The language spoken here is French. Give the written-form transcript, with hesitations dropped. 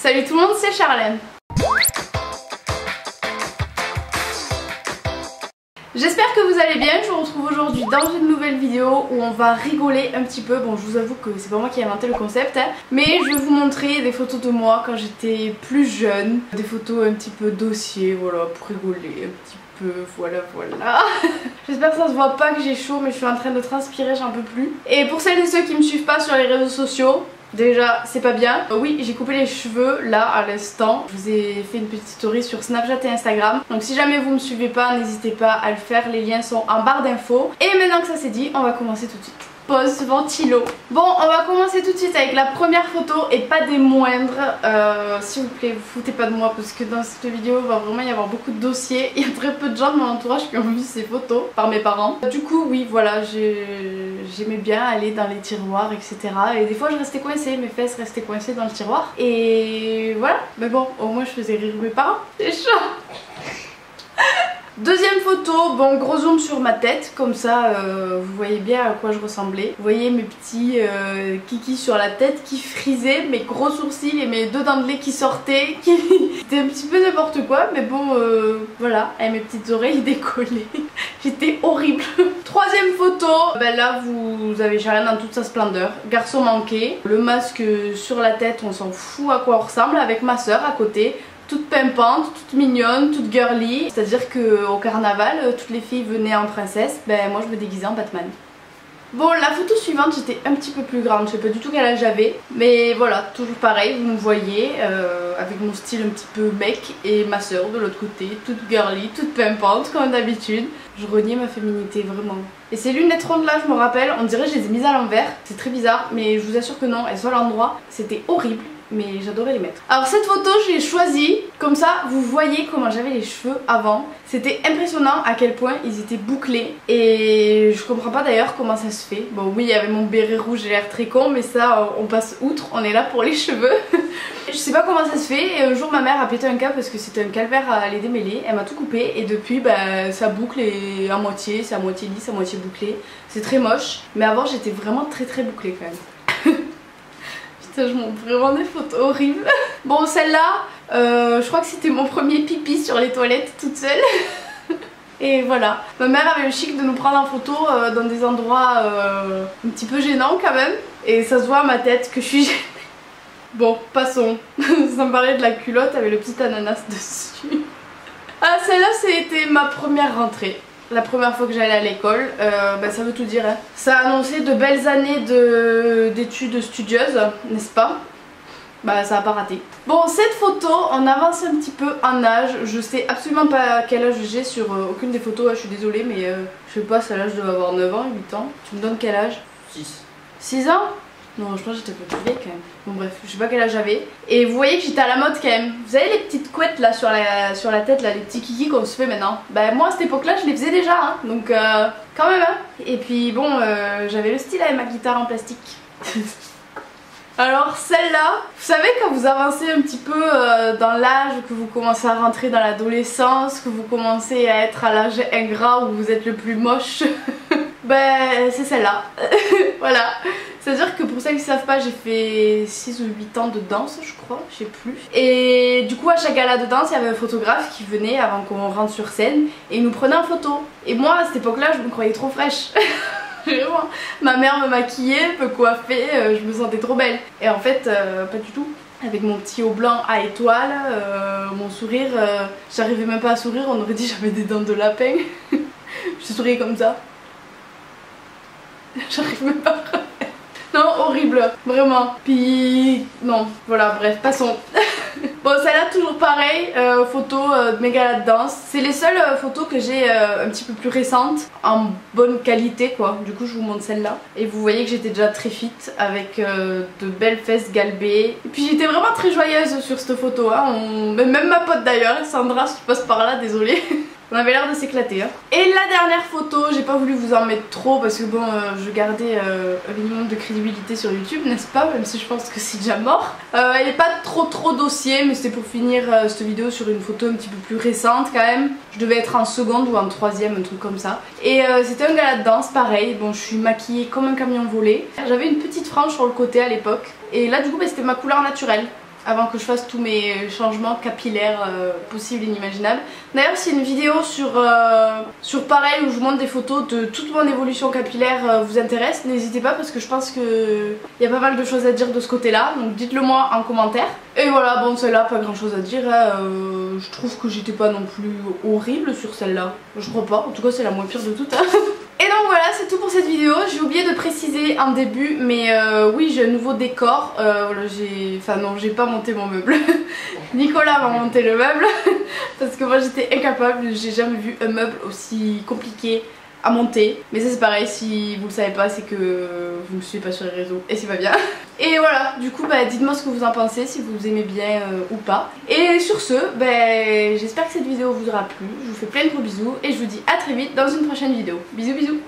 Salut tout le monde, c'est Charlène. J'espère que vous allez bien, je vous retrouve aujourd'hui dans une nouvelle vidéo où on va rigoler un petit peu. Bon, je vous avoue que c'est pas moi qui ai inventé le concept, hein, mais je vais vous montrer des photos de moi quand j'étais plus jeune. Des photos un petit peu dossier, voilà, pour rigoler un petit peu, voilà. J'espère que ça se voit pas que j'ai chaud, mais je suis en train de transpirer, j'en peux plus. Et pour celles et ceux qui me suivent pas sur les réseaux sociaux, déjà c'est pas bien. Oui, j'ai coupé les cheveux là à l'instant. Je vous ai fait une petite story sur Snapchat et Instagram. Donc si jamais vous me suivez pas, n'hésitez pas à le faire. Les liens sont en barre d'infos. Et maintenant que ça c'est dit, on va commencer tout de suite. Pause ventilo. Bon, on va commencer tout de suite avec la première photo et pas des moindres. S'il vous plaît, vous foutez pas de moi parce que dans cette vidéo il va vraiment y avoir beaucoup de dossiers. Il y a très peu de gens de mon entourage qui ont vu ces photos par mes parents. Du coup, oui, voilà, j'aimais bien aller dans les tiroirs, etc. Et des fois je restais coincée, mes fesses restaient coincées dans le tiroir. Et voilà, mais bon, au moins je faisais rire mes parents. C'est chaud. Deuxième photo, bon, gros zoom sur ma tête, comme ça vous voyez bien à quoi je ressemblais. Vous voyez mes petits kikis sur la tête qui frisaient, mes gros sourcils et mes deux dents de lait qui sortaient. C'était un petit peu n'importe quoi, mais bon, voilà, et mes petites oreilles décollées. J'étais horrible. Troisième photo, ben là vous avez Charlène dans toute sa splendeur. Garçon manqué, le masque sur la tête, on s'en fout à quoi on ressemble, avec ma soeur à côté. Toute pimpante, toute mignonne, toute girly. C'est à dire qu'au carnaval, toutes les filles venaient en princesse. Ben moi je me déguisais en Batman. Bon, la photo suivante, j'étais un petit peu plus grande, je sais pas du tout quel âge j'avais. Mais voilà, toujours pareil, vous me voyez, avec mon style un petit peu mec. Et ma soeur de l'autre côté, toute girly, toute pimpante comme d'habitude. Je reniais ma féminité vraiment. Et ces lunettes rondes là, je me rappelle, on dirait que je les ai mises à l'envers. C'est très bizarre, mais je vous assure que non, elles sont à l'endroit. C'était horrible. Mais j'adorais les mettre. Alors cette photo je l'ai choisie, comme ça vous voyez comment j'avais les cheveux avant. C'était impressionnant à quel point ils étaient bouclés. Et je comprends pas d'ailleurs comment ça se fait. Bon oui, il y avait mon béret rouge, j'ai l'air très con, mais ça on passe outre, on est là pour les cheveux. Je sais pas comment ça se fait, et un jour ma mère a pété un câble parce que c'était un calvaire à les démêler. Elle m'a tout coupé et depuis bah, ça boucle et à moitié, c'est à moitié lisse, à moitié bouclé. C'est très moche, mais avant j'étais vraiment très bouclée quand même. Je montre vraiment des photos horribles. Bon, celle-là, je crois que c'était mon premier pipi sur les toilettes toute seule. Et voilà. Ma mère avait le chic de nous prendre en photo dans des endroits un petit peu gênants quand même. Et ça se voit à ma tête que je suis gênée. Bon, passons. Ça me parlait de la culotte avec le petit ananas dessus. Ah, celle-là, c'était ma première rentrée. La première fois que j'allais à l'école, bah ça veut tout dire hein. Ça a annoncé de belles années d'études studieuses, n'est-ce pas? Bah ça a pas raté. Bon, cette photo, on avance un petit peu en âge. Je sais absolument pas quel âge j'ai sur aucune des photos, je suis désolée, mais je sais pas, celle-là je dois avoir 9 ans, 8 ans. Tu me donnes quel âge? 6. 6 ans? Non, je pense que j'étais un peu plus vieille quand même. Bon bref, je sais pas quel âge j'avais. Et vous voyez que j'étais à la mode quand même. Vous savez les petites couettes là sur la tête, là, les petits kikis qu'on se fait maintenant. Bah moi à cette époque là je les faisais déjà hein. Donc quand même hein. Et puis bon j'avais le style avec ma guitare en plastique. Alors celle-là, vous savez quand vous avancez un petit peu dans l'âge, que vous commencez à rentrer dans l'adolescence, que vous commencez à être à l'âge ingrat où vous êtes le plus moche. Ben c'est celle-là. Voilà. C'est-à-dire que pour celles qui ne savent pas, j'ai fait 6 ou 8 ans de danse je crois, je sais plus. Et du coup à chaque gala de danse il y avait un photographe qui venait avant qu'on rentre sur scène et il nous prenait en photo. Et moi à cette époque-là je me croyais trop fraîche. Vraiment. Ma mère me maquillait, me coiffait, je me sentais trop belle. Et en fait pas du tout. Avec mon petit haut blanc à étoiles, mon sourire, j'arrivais même pas à sourire, on aurait dit j'avais des dents de lapin. Je souriais comme ça. J'arrive même pas à refaire. Non, horrible, vraiment. Puis non, voilà, bref, passons. Bon, celle-là toujours pareil, photo de mes galas de danse. C'est les seules photos que j'ai un petit peu plus récentes, en bonne qualité quoi. Du coup je vous montre celle-là. Et vous voyez que j'étais déjà très fit avec de belles fesses galbées. Et puis j'étais vraiment très joyeuse sur cette photo hein. Même ma pote d'ailleurs, Sandra, si tu passes par là, désolée. On avait l'air de s'éclater hein. Et la dernière photo, j'ai pas voulu vous en mettre trop parce que bon je gardais un minimum de crédibilité sur YouTube, n'est-ce pas? Même si je pense que c'est déjà mort. Elle est pas trop dossier, mais c'était pour finir cette vidéo sur une photo un petit peu plus récente quand même. Je devais être en seconde ou en troisième, un truc comme ça. Et c'était un gala de danse pareil, bon je suis maquillée comme un camion volé. J'avais une petite frange sur le côté à l'époque. Et là du coup bah, c'était ma couleur naturelle. avant que je fasse tous mes changements capillaires possibles et inimaginables. D'ailleurs si une vidéo sur pareil où je vous montre des photos de toute mon évolution capillaire vous intéresse, n'hésitez pas parce que je pense qu'il y a pas mal de choses à dire de ce côté là, donc dites le moi en commentaire. Et voilà, bon celle-là pas grand chose à dire, hein. Je trouve que j'étais pas non plus horrible sur celle-là, je crois pas, en tout cas c'est la moins pire de toutes. Hein. Et donc voilà, c'est tout pour cette vidéo. J'ai oublié de préciser en début, mais oui, j'ai un nouveau décor. Voilà, enfin non, j'ai pas monté mon meuble. Nicolas m'a monté le meuble parce que moi j'étais incapable. J'ai jamais vu un meuble aussi compliqué à monter. Mais ça c'est pareil, si vous le savez pas, c'est que vous me suivez pas sur les réseaux et c'est pas bien. Et voilà, du coup bah, dites-moi ce que vous en pensez, si vous aimez bien ou pas. Et sur ce, j'espère que cette vidéo vous aura plu. Je vous fais plein de gros bisous et je vous dis à très vite dans une prochaine vidéo. Bisous bisous.